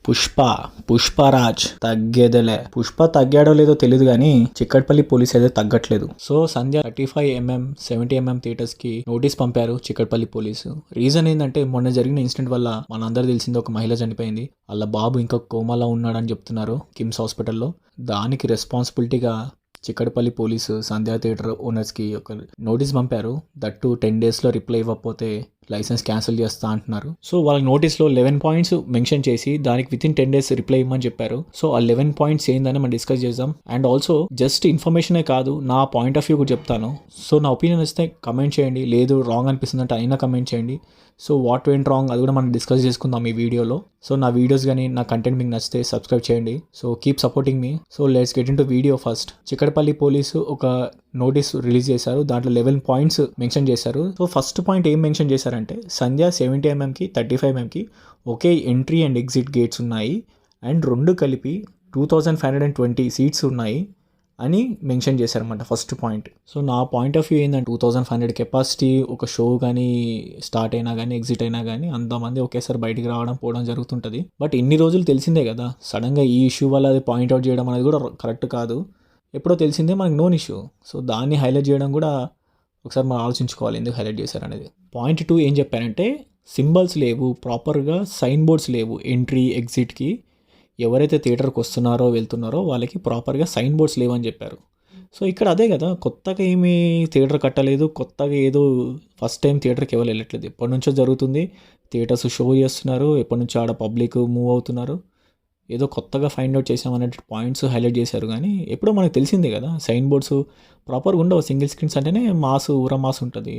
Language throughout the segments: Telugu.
పుష్పరాజ్ తగ్గేదేలే. పుష్ప తగ్గాడో లేదో తెలియదు కానీ చిక్కడపల్లి పోలీస్ అయితే తగ్గట్లేదు. సో సంధ్య 35mm 70mm థియేటర్స్ కి నోటీస్ పంపారు చిక్కడపల్లి పోలీసు. రీజన్ ఏంటంటే మొన్న జరిగిన ఇన్సిడెంట్ వల్ల మనందరూ తెలిసింది ఒక మహిళ చనిపోయింది. వాళ్ళ బాబు ఇంకా కోమాలో ఉన్నాడని చెప్తున్నారు కిమ్స్ హాస్పిటల్లో. దానికి రెస్పాన్సిబిలిటీగా చిక్కడపల్లి పోలీసు సంధ్యా థియేటర్ ఓనర్స్కి ఒక నోటీస్ పంపారు. దట్టు 10 daysలో రిప్లై ఇవ్వకపోతే లైసెన్స్ క్యాన్సిల్ చేస్తా అంటున్నారు. సో వాళ్ళ నోటీస్లో 11 points మెన్షన్ చేసి దానికి విత్ ఇన్ 10 days రిప్లై ఇవ్వమని చెప్పారు. సో ఆ 11 points ఏందని మనం డిస్కస్ చేద్దాం. అండ్ ఆల్సో జస్ట్ ఇన్ఫర్మేషనే కాదు, నా పాయింట్ ఆఫ్ వ్యూ కూడా చెప్తాను. సో నా ఒపీనియన్ వస్తే కమెంట్ చేయండి, లేదు రాంగ్ అనిపిస్తుంది అంటే అయినా కమెంట్ చేయండి. సో వాట్ వెంట్ రాంగ్ అది కూడా మనం డిస్కస్ చేసుకుందాం ఈ వీడియోలో. సో నా వీడియోస్ కానీ నా కంటెంట్ మీకు నచ్చితే సబ్స్క్రైబ్ చేయండి. So keep supporting me. So let's get into video first. Chikkadpally police ఒక నోటీస్ రిలీజ్ చేశారు. దాంట్లో 11 points మెన్షన్ చేశారు. సో ఫస్ట్ పాయింట్ ఏం మెన్షన్ చేశారంటే సంధ్య 70mm 35mm ఒకే ఎంట్రీ అండ్ ఎగ్జిట్ గేట్స్ ఉన్నాయి అండ్ రెండు కలిపి 2520 సీట్స్ ఉన్నాయి అని మెన్షన్ చేశారన్నమాట ఫస్ట్ పాయింట్. సో నా పాయింట్ ఆఫ్ వ్యూ ఏంటంటే 2500 కెపాసిటీ ఒక షో కానీ స్టార్ట్ అయినా కానీ ఎగ్జిట్ అయినా కానీ అంతమంది ఒకేసారి బయటికి రావడం పోవడం జరుగుతుంటుంది. బట్ ఇన్ని రోజులు తెలిసిందే కదా, సడన్గా ఈ ఇష్యూ వల్ల అది పాయింట్అవుట్ చేయడం అనేది కూడా కరెక్ట్ కాదు. ఎప్పుడో తెలిసిందే మనకు నోన్ ఇష్యూ. సో దాన్ని హైలైట్ చేయడం కూడా ఒకసారి మనం ఆలోచించుకోవాలి ఎందుకు హైలైట్ చేశారనేది. పాయింట్ 2 ఏం చెప్పారంటే సింబల్స్ లేవు, ప్రాపర్గా సైన్ బోర్డ్స్ లేవు. ఎంట్రీ ఎగ్జిట్కి ఎవరైతే థియేటర్కి వస్తున్నారో వెళ్తున్నారో వాళ్ళకి ప్రాపర్గా సైన్ బోర్డ్స్ లేవని చెప్పారు. సో ఇక్కడ అదే కదా, కొత్తగా ఏమీ థియేటర్ కట్టలేదు, కొత్తగా ఏదో ఫస్ట్ టైం థియేటర్కి ఎవరు వెళ్ళట్లేదు. ఎప్పటి నుంచో జరుగుతుంది, థియేటర్స్ షో చేస్తున్నారు, ఎప్పటి నుంచో ఆడ పబ్లిక్ మూవ్ అవుతున్నారు. ఏదో కొత్తగా ఫైండ్ అవుట్ చేసామనే పాయింట్స్ హైలైట్ చేశారు కానీ ఎప్పుడో మనకు తెలిసిందే కదా, సైన్ బోర్డ్స్ ప్రాపర్గా ఉండవు. సింగిల్ స్క్రీన్స్ అంటేనే ఊర మాస్ ఉంటుంది.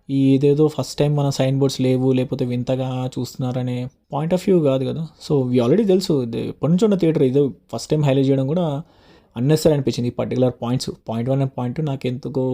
ఈ ఇదేదో ఫస్ట్ టైం మన సైన్ బోర్డ్స్ లేవు లేకపోతే వింతగా చూస్తున్నారనే పాయింట్ ఆఫ్ వ్యూ కాదు కదా. సో ఇవి ఆల్రెడీ తెలుసు, ఎప్పటి నుంచో ఉన్న థియేటర్ ఏదో ఫస్ట్ టైం హైలైట్ చేయడం కూడా అన్నెసరీ అనిపించింది. ఈ particular points point 1 and point 2 నాకు ఎందుకో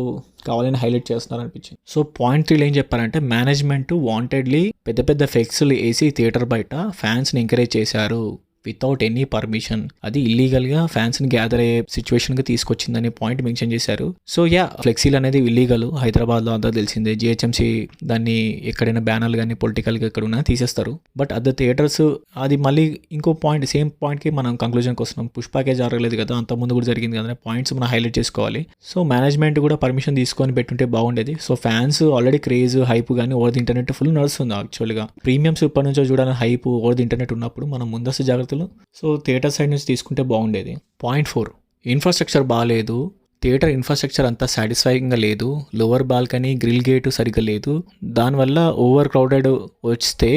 కావాలని హైలైట్ చేస్తున్నారు అనిపించింది. సో పాయింట్ 3 ఏం చెప్పారంటే మేనేజ్మెంట్ వాంటెడ్లీ పెద్ద పెద్ద ఫ్లెక్స్లు వేసి థియేటర్ బయట ఫ్యాన్స్ని ఎంకరేజ్ చేశారు వితౌట్ ఎనీ పర్మిషన్. అది ఇల్లీగల్గా ఫ్యాన్స్ని గ్యాదర్ అయ్యే సిచ్యువేషన్కి తీసుకొచ్చిందని పాయింట్ మెన్షన్ చేశారు. సో ఫ్లెక్సీలు అనేది ఇల్లీగల్. హైదరాబాద్లో అంతా తెలిసిందే. జిహెచ్ఎంసీ దాన్ని ఎక్కడైనా బ్యానర్లు కానీ పొలిటికల్గా ఎక్కడున్నా తీసేస్తారు. బట్ అదర్ థియేటర్స్ అది మళ్ళీ ఇంకో పాయింట్, సేమ్ పాయింట్కి మనం కంక్లూజన్కి వస్తున్నాం. పుష్పకే జరగలేదు కదా, అంత ముందు కూడా జరిగింది కదా, పాయింట్స్ మనం హైలైట్ చేసుకోవాలి. సో మేనేజ్మెంట్ కూడా పర్మిషన్ తీసుకొని పెట్టుంటే బాగుండేది. So fans already craze hype కానీ ఓవర్ ది ఇంటర్నెట్ ఫుల్ నడుస్తుంది. యాక్చువల్గా ప్రీమియమ్స్ ఇప్పటి నుంచో చూడాలని హైప్ ఓవర్ ది ఇంటర్నెట్ ఉన్నప్పుడు మనం ముందస్తు జాగ్రత్తలు సో థియేటర్ సైడ్ నుంచి తీసుకుంటే బాగుండేది. పాయింట్ 4 ఇన్ఫ్రాస్ట్రక్చర్ బాగాలేదు. థియేటర్ ఇన్ఫ్రాస్ట్రక్చర్ అంతా సాటిస్ఫైయింగ్గా లేదు. లోవర్ బాల్కనీ గ్రిల్ గేటు సరిగ్గా లేదు. దానివల్ల ఓవర్ క్రౌడెడ్ వస్తే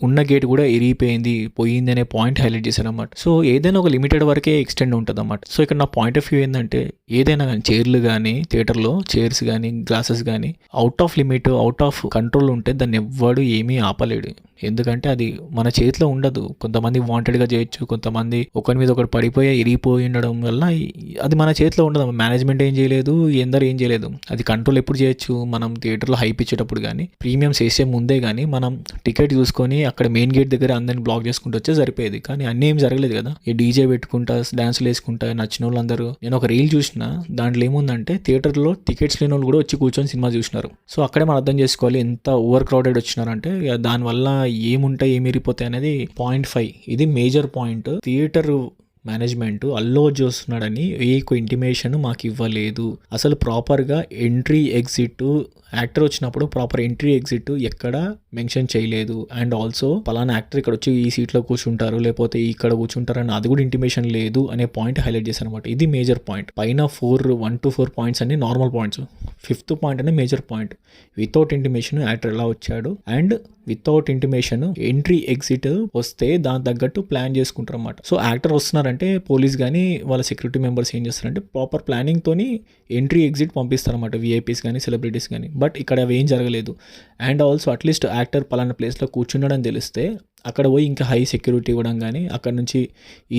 ఉన్న గేట్ కూడా ఇరిగిపోయింది పోయింది అనే పాయింట్ హైలైట్ చేశారు అన్నమాట. సో ఏదైనా ఒక లిమిటెడ్ వరకే ఎక్స్టెండ్ ఉంటుంది అన్నమాట. సో ఇక్కడ నా పాయింట్ ఆఫ్ వ్యూ ఏంటంటే ఏదైనా కానీ చైర్లు కానీ థియేటర్లో చైర్స్ కానీ గ్లాసెస్ కానీ out of limit out of control ఉంటే దాన్ని ఎవ్వడు ఏమీ ఆపలేడు. ఎందుకంటే అది మన చేతిలో ఉండదు. కొంతమంది వాంటెడ్గా చేయొచ్చు, కొంతమంది ఒకరి మీద ఒకటి పడిపోయి ఇరిగిపోయి ఉండడం వల్ల అది మన చేతిలో ఉండదు. మేనేజ్మెంట్ ఏం చేయలేదు, ఎందరూ ఏం చేయలేదు. అది కంట్రోల్ ఎప్పుడు చేయొచ్చు, మనం థియేటర్లో హైప్ ఇచ్చేటప్పుడు కానీ ప్రీమియమ్స్ వేసే ముందే కానీ మనం టికెట్ చూసుకొని అక్కడ మెయిన్ గేట్ దగ్గర అందరిని బ్లాక్ చేసుకుంటూ వచ్చే సరిపోయేది. కానీ అన్నీ ఏం జరగలేదు కదా. ఈ డీజే పెట్టుకుంటా డాన్సులు వేసుకుంటా నచ్చిన వాళ్ళందరూ. నేను ఒక రీల్ చూసిన, దాంట్లో ఏముందంటే థియేటర్లో టికెట్స్ లేని వాళ్ళు కూడా వచ్చి కూర్చొని సినిమా చూసినారు. సో అక్కడే మనం అర్థం చేసుకోవాలి ఎంత ఓవర్ క్రౌడెడ్ వచ్చినారంటే దానివల్ల ఏముంటాయి ఏమి ఇరిగిపోతాయి అనేది పాయింట్ 5. ఇది మేజర్ పాయింట్. థియేటర్ మేనేజ్మెంట్ అల్లో చూస్తున్నాడని ఏ ఇంటిమేషన్ మాకు ఇవ్వలేదు. అసలు ప్రాపర్గా ఎంట్రీ ఎగ్జిట్ యాక్టర్ వచ్చినప్పుడు ప్రాపర్ ఎంట్రీ ఎగ్జిట్ ఎక్కడ మెన్షన్ చేయలేదు. అండ్ ఆల్సో పలానా యాక్టర్ ఇక్కడ వచ్చి ఈ సీట్లో కూర్చుంటారు లేకపోతే ఇక్కడ కూర్చుంటారని అది కూడా ఇంటిమేషన్ లేదు అనే పాయింట్ హైలైట్ చేశారు అనమాట. ఇది మేజర్ పాయింట్. పైన 1 to 4 పాయింట్స్ అన్ని నార్మల్ పాయింట్స్. 5th పాయింట్ అనే major point. Without intimation actor ఎలా వచ్చాడు and without intimation entry exit వస్తే దాని తగ్గట్టు ప్లాన్ చేసుకుంటారు అన్నమాట. సో యాక్టర్ వస్తున్నారంటే పోలీస్ కానీ వాళ్ళ సెక్యూరిటీ మెంబర్స్ ఏం చేస్తారంటే ప్రాపర్ ప్లానింగ్ తోని ఎంట్రీ ఎగ్జిట్ పంపిస్తారన్నమాట, విఐపీస్ కానీ సెలబ్రిటీస్ కానీ. బట్ ఇక్కడ అవి ఏం జరగలేదు. అండ్ ఆల్సో అట్లీస్ట్ యాక్టర్ పలానా ప్లేస్లో కూర్చున్నాడని తెలిస్తే అక్కడ పోయి ఇంకా హై సెక్యూరిటీ ఇవ్వడం కానీ అక్కడ నుంచి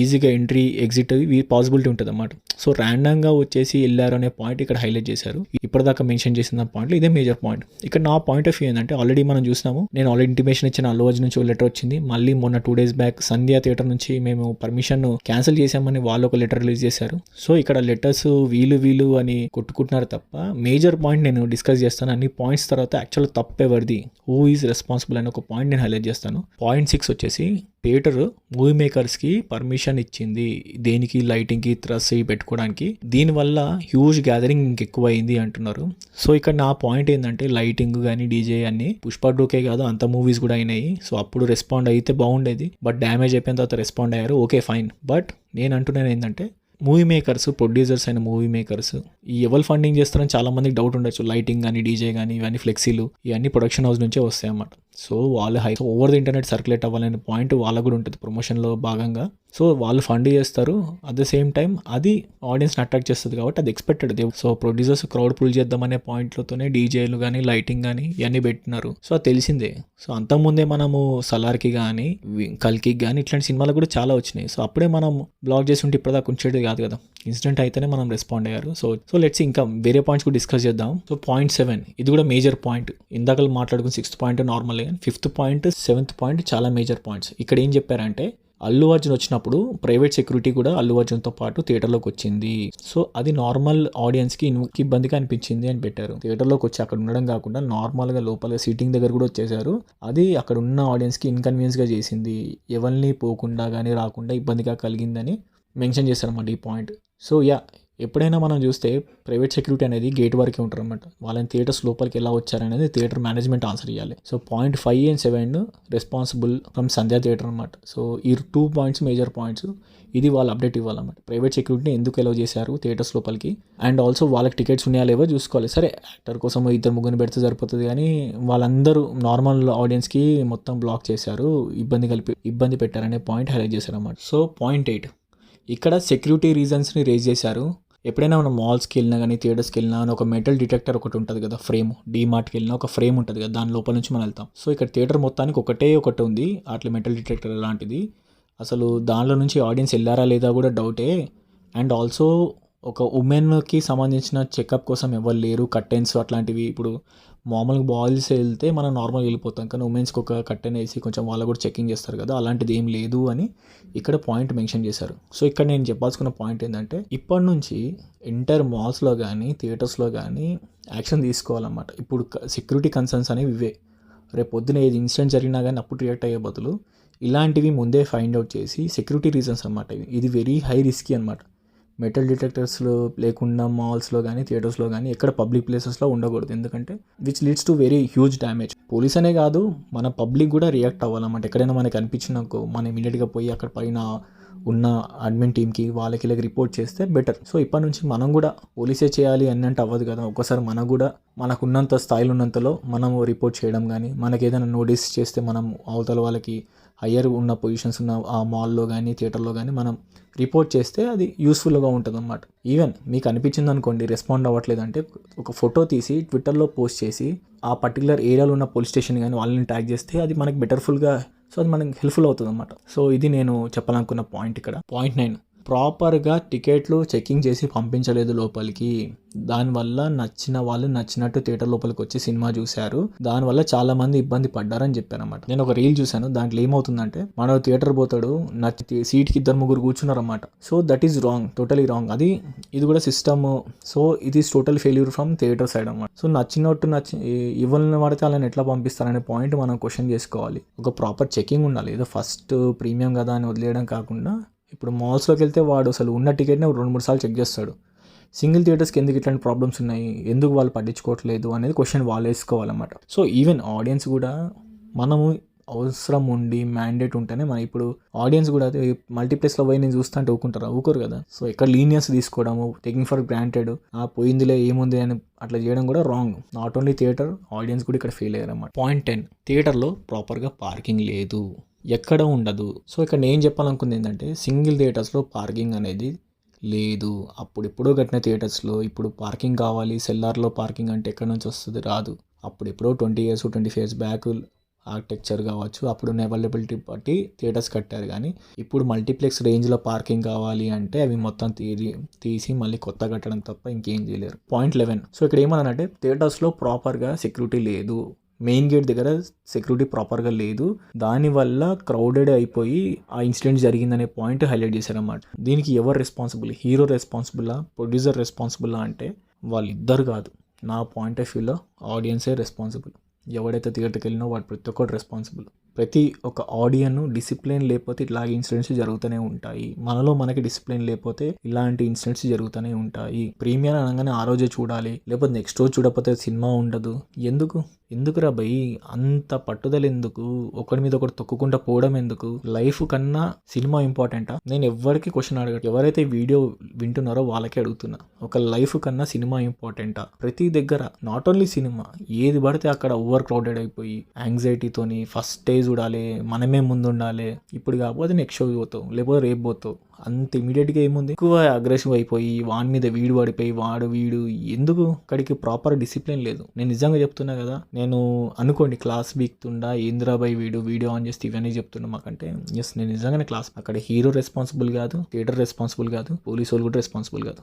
ఈజీగా ఎంట్రీ ఎగ్జిట్ పాసిబిలిటీ ఉంటుంది అన్నమాట. సో ర్యాండమ్గా వచ్చేసి వెళ్ళారు అనే పాయింట్ ఇక్కడ హైలైట్ చేశారు. ఇప్పటిదాకా మెన్షన్ చేసిన పాయింట్లు ఇదే మేజర్ పాయింట్. ఇక్కడ నా పాయింట్ ఆఫ్ వ్యూ ఏంటంటే ఆల్రెడీ మనం చూసినాము, నేను ఆల్రెడీ ఇంటిమేషన్ ఇచ్చిన అల్లు అర్జున్ నుంచి ఒక లెటర్ వచ్చింది. మళ్ళీ మొన్న 2 days బ్యాక్ సంధ్యా థియేటర్ నుంచి మేము పర్మిషన్ క్యాన్సిల్ చేసామని వాళ్ళు ఒక లెటర్ రిలీజ్ చేశారు. సో ఇక్కడ లెటర్స్ వీలు అని కొట్టుకుంటున్నారు తప్ప మేజర్ పాయింట్ నేను డిస్కస్ చేస్తాను. అన్ని పాయింట్స్ తర్వాత యాక్చువల్ తప్పు ఎవరిది, హూ ఈజ్ రెస్పాన్సిబుల్ అని ఒక పాయింట్ నేను హైలైట్ చేస్తాను. పాయింట్ 6 వచ్చేసి థియేటర్ మూవీ మేకర్స్కి పర్మిషన్ ఇచ్చింది దేనికి, లైటింగ్కి, థ్రస్ పెట్టుకోవడానికి. దీనివల్ల హ్యూజ్ గ్యాదరింగ్ ఇంకెక్కువ అయింది అంటున్నారు. సో ఇక్కడ నా పాయింట్ ఏంటంటే లైటింగ్ కానీ డీజే అన్ని పుష్ప 2కే కాదు అంత మూవీస్ కూడా అయినాయి. సో అప్పుడు రెస్పాండ్ అయితే బాగుండేది, బట్ డ్యామేజ్ అయిపోయిన తర్వాత రెస్పాండ్ అయ్యారు, ఓకే ఫైన్. బట్ నేను అంటున్నాను ఏంటంటే మూవీ మేకర్స్, ప్రొడ్యూసర్స్ అయిన మూవీ మేకర్స్ ఈ ఎవరు ఫండింగ్ చేస్తారని చాలా మందికి డౌట్ ఉండొచ్చు. లైటింగ్ కానీ, డీజే కానీ, ఇవన్నీ ఫ్లెక్సీలు ఇవన్నీ ప్రొడక్షన్ హౌస్ నుంచే వస్తాయి అన్నమాట. సో వాళ్ళు ఓవర్ ది ఇంటర్నెట్ సర్క్యులేట్ అవ్వాలనే పాయింట్ వాళ్ళకు కూడా ఉంటుంది ప్రమోషన్లో భాగంగా. సో వాళ్ళు ఫండ్ చేస్తారు, అట్ ద సేమ్ టైం అది ఆడియన్స్ని అట్రాక్ట్ చేస్తుంది కాబట్టి అది expected. So producers crowd pull చేద్దామనే పాయింట్లతోనే డీజేలు కానీ, లైటింగ్ కానీ ఇవన్నీ పెట్టినారు. సో అది తెలిసిందే. సో అంతకుముందే మనము సలార్కి కానీ, కల్కి కానీ ఇట్లాంటి సినిమాలు కూడా చాలా వచ్చినాయి. సో అప్పుడే మనం బ్లాక్ చేసి ఉంటే ఇప్పటిదాకా ఉంచేది కాదు కదా. ఇన్సిడెంట్ అయితేనే మనం రెస్పాండ్ అయ్యారు. సో లెట్స్ ఇంకా వేరే పాయింట్స్ కూడా డిస్కస్ చేద్దాం. సో పాయింట్ 7 ఇది కూడా మేజర్ పాయింట్. ఇందాక మాట్లాడుకున్న 6th point normal, 5th point, 7th point చాలా మేజర్ పాయింట్స్. ఇక్కడ ఏం చెప్పారంటే అల్లు అర్జున్ వచ్చినప్పుడు ప్రైవేట్ సెక్యూరిటీ కూడా అల్లు అర్జున్తో పాటు థియేటర్లోకి వచ్చింది. సో అది నార్మల్ ఆడియన్స్కి ఇబ్బందిగా అనిపించింది అని పెట్టారు. థియేటర్లోకి వచ్చి అక్కడ ఉండడం కాకుండా నార్మల్గా లోపల సీటింగ్ దగ్గర కూడా వచ్చేసారు. అది అక్కడ ఉన్న ఆడియన్స్కి ఇన్కన్వీనియన్స్గా చేసింది, ఎవరిని పోకుండా కానీ రాకుండా ఇబ్బందిగా కలిగిందని మెన్షన్ చేశారన్నమాట ఈ పాయింట్. సో ఎప్పుడైనా మనం చూస్తే ప్రైవేట్ సెక్యూరిటీ అనేది గేట్ వరకే ఉంటారు అనమాట. వాళ్ళని థియేటర్స్ లోపలికి ఎలా వచ్చారనేది థియేటర్ మేనేజ్మెంట్ ఆన్సర్ ఇవ్వాలి. So point 5 and 7 responsible from Sandhya theatre అనమాట. సో ఈ 2 పాయింట్స్ మేజర్ పాయింట్స్. ఇది వాళ్ళు అప్డేట్ ఇవ్వాలన్నమాట. ప్రైవేట్ సెక్యూరిటీని ఎందుకు అలౌ చేశారు థియేటర్స్ లోపలికి, అండ్ ఆల్సో వాళ్ళకి టికెట్స్ ఉన్నాయా లేవో చూసుకోవాలి. సరే యాక్టర్ కోసం 2-3 పెడితే సరిపోతుంది, కానీ వాళ్ళందరూ నార్మల్ ఆడియన్స్కి మొత్తం బ్లాక్ చేశారు, ఇబ్బంది పెట్టారనే పాయింట్ హైలైట్ చేశారు అన్నమాట. సో పాయింట్ 8 ఇక్కడ సెక్యూరిటీ రీజన్స్ని రేజ్ చేశారు. ఎప్పుడైనా మనం మాల్స్కి వెళ్ళినా కానీ, థియేటర్స్కి వెళ్ళినా ఒక మెటల్ డిటెక్టర్ ఒకటి ఉంటుంది కదా, ఫ్రేమ్. డీమార్ట్కి వెళ్ళినా ఒక ఫ్రేమ్ ఉంటుంది కదా, దాని లోపల నుంచి మనం వెళ్తాం. సో ఇక్కడ థియేటర్ మొత్తానికి ఒకటి ఉంది అట్లా మెటల్ డిటెక్టర్ లాంటిది. అసలు దానిలో నుంచి ఆడియన్స్ వెళ్ళారా లేదా కూడా డౌటే. అండ్ ఆల్సో ఒక ఉమెన్కి సంబంధించిన చెకప్ కోసం ఎవరు లేరు, కర్టెన్స్ అట్లాంటివి. ఇప్పుడు మామూలుగా బాయ్స్ వెళ్తే మనం నార్మల్గా వెళ్ళిపోతాం, కానీ ఉమెన్స్కి ఒక కర్టెన్ వేసి కొంచెం వాళ్ళు కూడా చెకింగ్ చేస్తారు కదా, అలాంటిది ఏం లేదు అని ఇక్కడ పాయింట్ మెన్షన్ చేశారు. సో ఇక్కడ నేను చెప్పాల్సుకున్న పాయింట్ ఏంటంటే ఇప్పటి నుంచి ఎంటైర్ మాల్స్లో కానీ, థియేటర్స్లో కానీ యాక్షన్ తీసుకోవాలన్నమాట. ఇప్పుడు సెక్యూరిటీ కన్సర్న్స్ అనేవి ఇవే. రేపు పొద్దున ఏది ఇన్సిడెంట్ జరిగినా కానీ అప్పుడు రియాక్ట్ అయ్యే బదులు ఇలాంటివి ముందే ఫైండ్ అవుట్ చేసి, సెక్యూరిటీ రీజన్స్ అనమాట ఇది వెరీ హై రిస్కీ అనమాట. మెటల్ డిటెక్టర్స్లో లేకుండా మాల్స్లో కానీ, థియేటర్స్లో కానీ ఎక్కడ పబ్లిక్ ప్లేసెస్లో ఉండకూడదు. ఎందుకంటే which leads to very huge damage. Police అనే కాదు, మన పబ్లిక్ కూడా రియాక్ట్ అవ్వాలన్నమాట. ఎక్కడైనా మనకి అనిపించినాకో మనం ఇమీడియట్గా పోయి అక్కడ పైన ఉన్న అడ్మిన్ టీమ్కి వాళ్ళకి ఇలా రిపోర్ట్ చేస్తే బెటర్. సో ఇప్పటి నుంచి మనం కూడా పోలీసే చేయాలి అన్నట్టు అవ్వదు కదా. ఒక్కసారి మనకు కూడా మనకున్నంత స్థాయిలో ఉన్నంతలో మనము రిపోర్ట్ చేయడం కానీ, మనకి ఏదైనా నోటీస్ చేస్తే మనం అవతల వాళ్ళకి హయ్యర్ ఉన్న పొజిషన్స్ ఉన్న ఆ మాల్లో కానీ, థియేటర్లో కానీ మనం రిపోర్ట్ చేస్తే అది యూస్ఫుల్గా ఉంటుంది అన్నమాట. ఈవెన్ మీకు అనిపించింది అనుకోండి రెస్పాండ్ అవ్వట్లేదు అంటే ఒక ఫోటో తీసి ట్విట్టర్లో పోస్ట్ చేసి ఆ పర్టికులర్ ఏరియాలో ఉన్న పోలీస్ స్టేషన్ కానీ వాళ్ళని ట్యాగ్ చేస్తే అది మనకి బెటర్ఫుల్గా, సో అది మనకి హెల్ప్ఫుల్ అవుతుంది అన్నమాట. సో ఇది నేను చెప్పాలనుకున్న పాయింట్ ఇక్కడ. పాయింట్ 9 ప్రాపర్గా టికెట్లు చెకింగ్ చేసి పంపించలేదు లోపలికి. దానివల్ల నచ్చిన వాళ్ళు నచ్చినట్టు థియేటర్ లోపలికి వచ్చి సినిమా చూశారు. దానివల్ల చాలా మంది ఇబ్బంది పడ్డారని చెప్పారన్నమాట. నేను ఒక రీల్ చూశాను, దాంట్లో ఏమవుతుందంటే మన థియేటర్ పోతాడు, సీట్కి 2-3 కూర్చున్నారన్నమాట. So that is wrong, totally wrong. ఇది కూడా సిస్టమ్. సో ఇది is total failure from theatre side అన్నమాట. సో నచ్చినట్టు ఇవ్వాలని పడితే వాళ్ళని ఎట్లా పంపిస్తారనే పాయింట్ మనం క్వశ్చన్ చేసుకోవాలి. ఒక ప్రాపర్ చెకింగ్ ఉండాలి. ఏదో ఫస్ట్ ప్రీమియం కదా అని వదిలేయడం కాకుండా, ఇప్పుడు మాల్స్లోకి వెళ్తే వాడు అసలు ఉన్న టికెట్ని 2-3 సార్లు చెక్ చేస్తాడు. సింగిల్ థియేటర్స్కి ఎందుకు ఇట్లాంటి ప్రాబ్లమ్స్ ఉన్నాయి, ఎందుకు వాళ్ళు పట్టించుకోవట్లేదు అనేది క్వశ్చన్ వాళ్ళు వేసుకోవాలన్నమాట. సో ఈవెన్ ఆడియన్స్ కూడా మనము అవసరం ఉండి మ్యాండేట్ ఉంటేనే మన ఇప్పుడు ఆడియన్స్ కూడా మల్టీప్లెక్స్లో పోయి నేను చూస్తా అంటే ఊరుకోరు కదా. సో ఇక్కడ లీనియన్స్ తీసుకోవడము, టేకింగ్ ఫర్ గ్రాంటెడ్, పోయిందిలే ఏముంది అని అట్లా చేయడం కూడా wrong. Not only theatre, audience కూడా ఇక్కడ ఫెయిల్ అయ్యారు అన్నమాట. పాయింట్ 10 థియేటర్లో ప్రాపర్గా పార్కింగ్ లేదు, ఎక్కడ ఉండదు. సో ఇక్కడ నేను చెప్పాలనుకుంది ఏంటంటే సింగిల్ థియేటర్స్లో పార్కింగ్ అనేది లేదు. అప్పుడెప్పుడో కట్టిన థియేటర్స్లో ఇప్పుడు పార్కింగ్ కావాలి, సెల్లార్లో పార్కింగ్ అంటే ఎక్కడి నుంచి వస్తుంది, రాదు. అప్పుడెప్పుడో 20 years 25 years బ్యాక్ ఆర్కిటెక్చర్ కావచ్చు, అప్పుడున్న అవైలబిలిటీ బట్టి థియేటర్స్ కట్టారు. కానీ ఇప్పుడు మల్టీప్లెక్స్ రేంజ్లో పార్కింగ్ కావాలి అంటే అవి మొత్తం తీసి మళ్ళీ కొత్త కట్టడం తప్ప ఇంకేం చేయలేరు. పాయింట్ 11 సో ఇక్కడ ఏమన్నానంటే థియేటర్స్లో ప్రాపర్గా సెక్యూరిటీ లేదు, మెయిన్ గేట్ దగ్గర సెక్యూరిటీ ప్రాపర్గా లేదు, దానివల్ల క్రౌడెడ్ అయిపోయి ఆ ఇన్సిడెంట్ జరిగిందనే పాయింట్ హైలైట్ చేశారన్నమాట. దీనికి ఎవరు రెస్పాన్సిబుల్, హీరో రెస్పాన్సిబుల్లా, ప్రొడ్యూసర్ రెస్పాన్సిబుల్లా అంటే వాళ్ళిద్దరు కాదు. నా పాయింట్ ఆఫ్ వ్యూలో ఆడియన్సే రెస్పాన్సిబుల్. ఎవడైతే థియేటర్కి వెళ్ళినో వాడు ప్రతి ఒక్కటి రెస్పాన్సిబుల్. ప్రతి ఒక ఆడియన్ డిసిప్లిన్ లేకపోతే ఇట్లాంటి ఇన్సిడెంట్స్ జరుగుతూనే ఉంటాయి. మనలో మనకి డిసిప్లిన్ లేకపోతే ఇలాంటి ఇన్సిడెంట్స్ జరుగుతూనే ఉంటాయి. ప్రీమియర్ అనగానే ఆ రోజే చూడాలి, లేకపోతే నెక్స్ట్ రోజు చూడకపోతే సినిమా ఉండదు. ఎందుకురా భయ్ అంత పట్టుదల ఎందుకు? ఒకరి మీద ఒకటి తొక్కుకుంటా పోవడం ఎందుకు? లైఫ్ కన్నా సినిమా ఇంపార్టెంటా? నేను ఎవరికి క్వశ్చన్ అడగ, ఎవరైతే వీడియో వింటున్నారో వాళ్ళకే అడుగుతున్నా, ఒక లైఫ్ కన్నా సినిమా ఇంపార్టెంటా? ప్రతి దగ్గర నాట్ ఓన్లీ సినిమా, ఏది పడితే అక్కడ ఓవర్ క్రౌడెడ్ అయిపోయి యాంగ్జైటీతోని ఫస్ట్ డే చూడాలి, మనమే ముందు ఉండాలి, ఇప్పుడు కాకపోతే నెక్స్ట్ షో పోతావు, లేకపోతే రేపు పోతావు, అంత ఇమీడియట్గా ఏముంది, ఎక్కువ అగ్రెసివ్ అయిపోయి వాడి మీద వీడు పడిపోయి వీడు ఎందుకు? అక్కడికి ప్రాపర్ డిసిప్లిన్ లేదు. నేను నిజంగా చెప్తున్నా కదా, నేను అనుకోండి క్లాస్ బీక్తుండా ఏంద్రాబాయ్ వీడియో ఆన్ చేస్తే ఇవన్నీ చెప్తున్నా మాకంటే, ఎస్ నేను నిజంగానే క్లాస్, అక్కడ హీరో రెస్పాన్సిబుల్ కాదు, థియేటర్ రెస్పాన్సిబుల్ కాదు, పోలీసు వాళ్ళు కూడా రెస్పాన్సిబుల్ కాదు,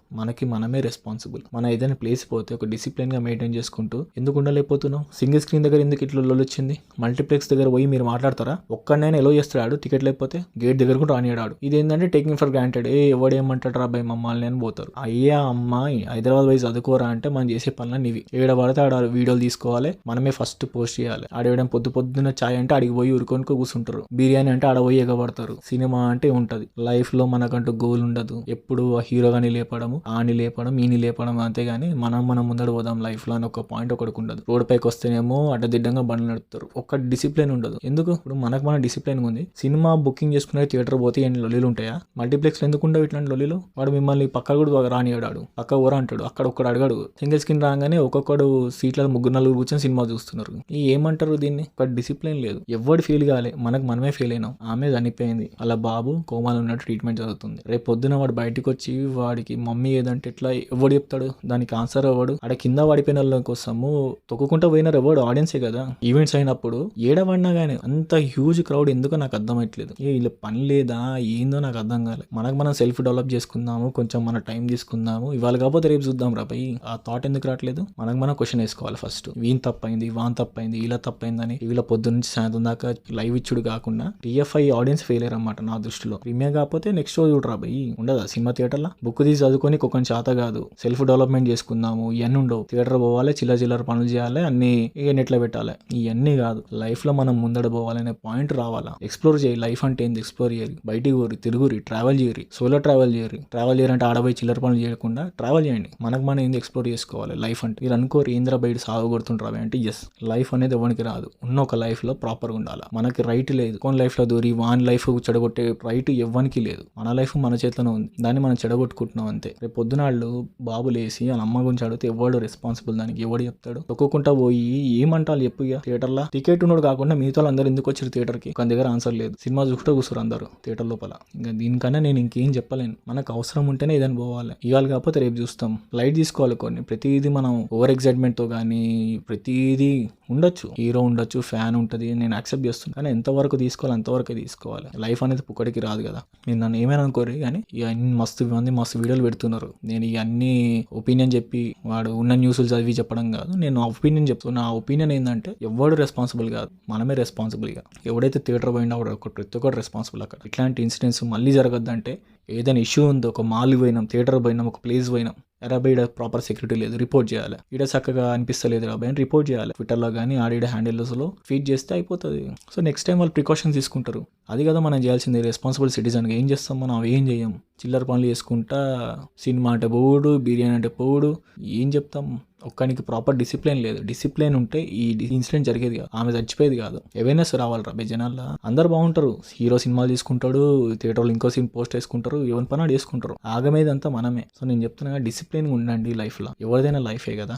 మనమే రెస్పాన్సిబుల్. మన ఏదైనా ప్లేస్ పోతే ఒక డిసిప్లిన్గా మెయింటైన్ చేసుకుంటూ ఎందుకు ఉండలేకపోతున్నాం? సింగిల్ స్క్రీన్ దగ్గర ఎందుకు ఇట్లా వచ్చింది? మల్టీప్లెక్స్ దగ్గర పోయి మీరు మాట్లాడతారా? ఒక్కడైనా ఎలో చేస్తాడు టికెట్ లేకపోతే, గేట్ దగ్గర కూడా రానియాడు. ఇదేంటంటే టేకింగ్ ఫర్ గ్రాంటెడ్, ఎవడేమంటాడు రా బాయ్ మమ్మల్ని అని పోతారు. అయ్యా అమ్మాయి హైదరాబాద్ పోయి చదువుకోరా అంటే మనం చేసే పనులు ఇవి. ఏడ పడితే ఆడ వీడియోలు తీసుకోవాలి, మనమే ఫస్ట్ పోస్ట్ చేయాలి. ఆడేయడం పొద్దున్న చాయ్ అంటే అడిగి పోయి ఉరుకొని కూర్చుంటారు, బిర్యానీ అంటే ఆడ పోయి ఎగబడతారు. సినిమా అంటే ఉంటది, లైఫ్ లో మనకంటూ గోల్ ఉండదు. ఎప్పుడు హీరో గాని లేపడము, ఆని లేపడం, ఈని లేపడం, అంతేగాని మనం ముందడు పోదాం లైఫ్ లో అని ఒక పాయింట్ ఒకటి ఉండదు. రోడ్ పైకి వస్తేనేమో అడ్డదిడ్డంగా బండ్లు నడుపుతారు, ఒక్క డిసిప్లిన్ ఉండదు. ఎందుకు? ఇప్పుడు మన డిసిప్లిన్ ఉంది. సినిమా బుకింగ్ చేసుకునే థియేటర్ పోతే ఎన్ని లొల్లీలు ఉంటాయా? మల్టీప్లెక్స్ ఎందుకు ఉండవు ఇట్లాంటి లొల్లీలు? వాడు మిమ్మల్ని పక్క కూడా రానియాడు, పక్క ఊర అంటాడు, అక్కడ ఒక్కడు అడగాడు. సింగిల్ స్క్రీన్ రాగానే ఒక్కొక్కడు సీట్ల 3-4 కూర్చొని సినిమా చూస్తున్నారు. ఏమంటారు దీన్ని? ఒక డిసిప్లిన్ లేదు. ఎవడు ఫెయిల్ కాలే, మనమే ఫెయిల్ అయినాం. ఆమె చనిపోయింది, అలా బాబు కోమాలో ఉన్నట్టు ట్రీట్మెంట్ జరుగుతుంది. రేపు పొద్దున వాడు బయటకు వచ్చి వాడికి మమ్మీ ఏదంటే ఎట్లా ఎవడు చెప్తాడు? దానికి ఆన్సర్ ఎవడు? అక్కడ కింద పడిపోయిన వాళ్ళ కోసము తొక్కుకుంటూ పోయినారు, ఎవడు? ఆడియన్సే కదా. ఈవెంట్స్ అయినప్పుడు ఏడవడినా కానీ అంత హ్యూజ్ క్రౌడ్ ఎందుకో నాకు అర్థమయ్యట్లేదు. వీళ్ళ పని లేదా ఏందో నాకు అర్థం కాలేదు. మనం సెల్ఫ్ డెవలప్ చేసుకుందాము, కొంచెం మన టైం తీసుకుందాము, ఇవాళ కాకపోతే రేపు చూద్దాం రా భయ్. ఆ థాట్ ఎందుకు రావట్లేదు? మనం క్వశ్చన్ వేసుకోవాలి ఫస్ట్. వీన్ తప్పైంది, వాన్ తప్పైంది, ఇలా తప్పైందని వీళ్ళ పొద్దున్న నుంచి సాయంత్రం దాకా లైవ్ ఇచ్చుడు కాకుండా టీఎఫ్ఐ ఆడియన్స్ ఫెయిలియర్ అన్నమాట నా దృష్టిలో. ప్రీమియర్ కాకపోతే నెక్స్ట్ షో చూడరా భయ్. ఉండదా సినిమా థియేటర్లో? బుక్ తీసి చదువుకొని కొంచెం చేత కాదు, సెల్ఫ్ డెవలప్మెంట్ చేసుకుందాము, ఇవన్నీ ఉండవు. థియేటర్ పోవాలి, చిల్లర పనులు చేయాలి, అన్ని ఇక నెట్లో పెట్టాలి, ఇవన్నీ కాదు. లైఫ్ లో మనం ముందడ పోవాలనే పాయింట్ రావాలా. ఎక్స్ప్లోర్ చేయి, లైఫ్ అంటే ఏంది ఎక్స్ప్లోర్ చేయాలి. బయటికి పోరి, తిరుగురి, ట్రావెల్ చేయరి, సోలో ట్రావెల్ చేయాలంటే ఆడపోయి చిల్లర పనులు చేయకుండా ట్రావెల్ చేయండి. మనం ఏంది ఎక్స్ప్లోర్ చేసుకోవాలి లైఫ్ అంటే. మీరు అనుకోరు ఏంద్ర బయట సాగు కొడుతుంటారు అంటే, ఎస్ లైఫ్ అనేది ఎవరికి రాదు. ఉన్న ఒక లైఫ్ లో ప్రాపర్గా ఉండాలి. మనకి రైట్ లేదు కొన్ని లైఫ్ లో దూరి వాన్ లైఫ్ చెడగొట్టే రైట్ ఎవ్వనికి లేదు. మన లైఫ్ మన చేతిలోనే ఉంది, దాన్ని మనం చెడగొట్టుకుంటున్నాం అంతే. రేపు పొద్దునాళ్ళు బాబు లేసి వాళ్ళ అమ్మ గురించి అడిగితే ఎవడు రెస్పాన్సిబుల్? దానికి ఎవడు చెప్తాడు? తొక్కుకుంటా పోయి ఏమంటారు చెప్పు. ఇక థియేటర్ లో టికెట్ ఉన్నాడు కాకుండా మిగతా అందరూ ఎందుకు వచ్చారు థియేటర్ కి? ఒక దగ్గర ఆన్సర్ లేదు. సినిమా చూస్తూ కూర్చోరు అందరూ థియేటర్ లోపల. ఇంకా దీనికన్నా నేను ఇంకేం చెప్పలేను. మనకు అవసరం ఉంటేనే ఏదైనా పోవాలి, ఇవాళ కాకపోతే రేపు చూస్తాం. లైట్ తీసుకోవాలి కొన్ని. ప్రతిదీ మనం ఓవర్ ఎక్సైట్మెంట్ తో కానీ ప్రతిదీ ఉండొచ్చు, హీరో ఉండొచ్చు, ఫ్యాన్ ఉంటుంది, నేను యాక్సెప్ట్ చేస్తున్నాను. కానీ ఎంతవరకు తీసుకోవాలి అంతవరకే తీసుకోవాలి. లైఫ్ అనేది పుక్కడికి రాదు కదా. నేను నన్ను ఏమైనా అనుకోరు, కానీ ఇక మస్తు వీడియోలు పెడుతున్నారు. నేను ఇక అన్ని ఒపీనియన్ చెప్పి వాడు ఉన్న న్యూస్లు చదివి చెప్పడం కాదు, నేను ఒపీనియన్ చెప్తున్నా. నా ఒపీనియన్ ఏంటంటే ఎవడు రెస్పాన్సిబుల్ కాదు, మనమే రెస్పాన్సిబుల్గా. ఎవడైతే థియేటర్ పోయినా ప్రతి ఒక్కరు రెస్పాన్సిబుల్. అక్కడ ఇట్లాంటి ఇన్సిడెంట్స్ మళ్ళీ జరగద్దంటే ఏదైనా ఇష్యూ ఉందో, ఒక మాల్ పోయినాం, థియేటర్ పోయినాం, ఒక ప్లేస్ పోయినాం, రాబాయ్ ఈడ ప్రాపర్ సెక్యూరిటీ లేదు, రిపోర్ట్ చేయాలి. ఈడ చక్కగా అనిపిస్తలేదు రాబాయ్ అని రిపోర్ట్ చేయాలి. ట్విట్టర్లో కానీ ఆడిడ హ్యాండిల్స్లో ఫీడ్ చేస్తే అయిపోతుంది. సో నెక్స్ట్ టైం వాళ్ళు ప్రికాషన్స్ తీసుకుంటారు. అది కదా మనం చేయాల్సింది రెస్పాన్సిబుల్ సిటిజన్గా. ఏం చేస్తాం మనం? అవి ఏం చేయం, చిల్లర పనులు చేసుకుంటా సినిమా అంటే పోవుడు, బిర్యానీ అంటే పోవుడు. ఏం చెప్తాం? ఒక్కనికి ప్రాపర్ డిసిప్లిన్ లేదు. డిసిప్లిన్ ఉంటే ఈ ఇన్సిడెంట్ జరిగేది కాదు, ఆమె చచ్చిపోయేది కాదు. అవేర్నెస్ రావాలి రా జనాల్లో. అందరు బాగుంటారు, హీరో సినిమాలు తీసుకుంటాడు, థియేటర్లో ఇంకో సీన్ పోస్ట్ వేసుకుంటారు, ఎవరి పని చేసుకుంటారు. ఆగమేదంతా మనమే. సో నేను చెప్తున్నా డిసిప్లిన్ ఉండండి లైఫ్లో. ఎవరిదైనా లైఫే కదా.